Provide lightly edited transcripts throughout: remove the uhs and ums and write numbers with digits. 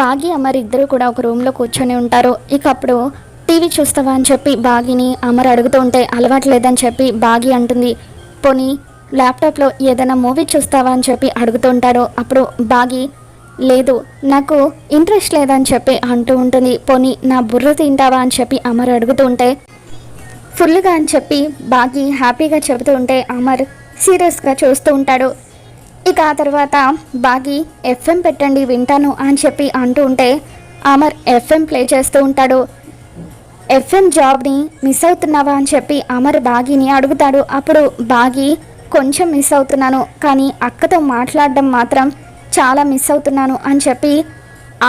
బాగి అమర్ ఇద్దరు కూడా ఒక రూమ్లో కూర్చొని ఉంటారు. ఇక అప్పుడు టీవీ చూస్తావా అని చెప్పి బాగిని అమర్ అడుగుతూ ఉంటే అలవాటు లేదని చెప్పి బాగి అంటుంది. పోనీ ల్యాప్టాప్లో ఏదైనా మూవీ చూస్తావా అని చెప్పి అడుగుతూ ఉంటాడు. అప్పుడు బాగి లేదు నాకు ఇంట్రెస్ట్ లేదని చెప్పి అంటూ ఉంటుంది. పోనీ నా బుర్ర తింటావా అని చెప్పి అమర్ అడుగుతూ ఉంటే ఫుల్గా అని చెప్పి బాగి హ్యాపీగా చెబుతూ ఉంటే అమర్ సీరియస్గా చూస్తూ ఉంటాడు. ఇక ఆ తర్వాత బాగి ఎఫ్ఎం పెట్టండి వింటాను అని చెప్పి అంటూ ఉంటే అమర్ ఎఫ్ఎం ప్లే చేస్తూ ఉంటాడు. ఎఫ్ఎం జాబ్ని మిస్ అవుతున్నావా అని చెప్పి అమర్ బాగిని అడుగుతాడు. అప్పుడు బాగి కొంచెం మిస్ అవుతున్నాను, కానీ అక్కతో మాట్లాడడం మాత్రం చాలా మిస్ అవుతున్నాను అని చెప్పి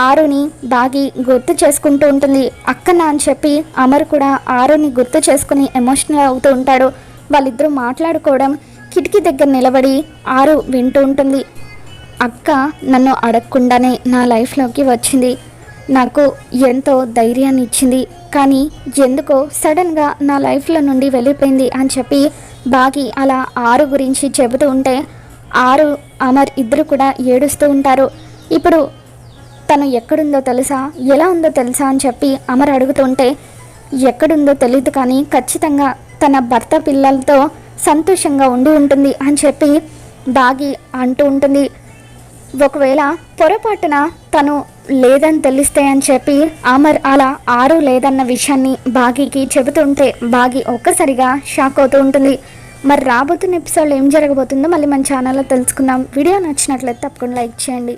ఆరుని బాగి గుర్తు చేసుకుంటూ ఉంటుంది. అక్కన అని చెప్పి అమర్ కూడా ఆరుని గుర్తు చేసుకుని ఎమోషనల్ అవుతూ ఉంటాడు. వాళ్ళిద్దరూ మాట్లాడుకోవడం కిటికీ దగ్గర నిలబడి ఆరు వింటూ ఉంటుంది. అక్క నన్ను అడగకుండానే నా లైఫ్లోకి వచ్చింది, నాకు ఎంతో ధైర్యాన్ని ఇచ్చింది, కానీ ఎందుకో సడన్గా నా లైఫ్లో నుండి వెళ్ళిపోయింది అని చెప్పి బాగి అలా ఆరు గురించి చెబుతూ ఉంటే ఆరు అమర్ ఇద్దరు కూడా ఏడుస్తూ ఉంటారు. ఇప్పుడు తను ఎక్కడుందో తెలుసా, ఎలా ఉందో తెలుసా అని చెప్పి అమర్ అడుగుతుంటే ఎక్కడుందో తెలియదు, కానీ ఖచ్చితంగా తన భర్త పిల్లలతో సంతోషంగా ఉండి ఉంటుంది అని చెప్పి బాగి అంటూ ఉంటుంది. ఒకవేళ పొరపాటున తను లేదని తెలిస్తే అని చెప్పి అమర్ అలా ఆరు లేదన్న విషయాన్ని బాగికి చెబుతుంటే బాగి ఒక్కసారిగా షాక్ అవుతూ ఉంటుంది. మరి రాబోతున్న ఎపిసోడ్లో ఏం జరగబోతుందో మళ్ళీ మన ఛానల్లో తెలుసుకుందాం. వీడియో నచ్చినట్లయితే తప్పకుండా లైక్ చేయండి.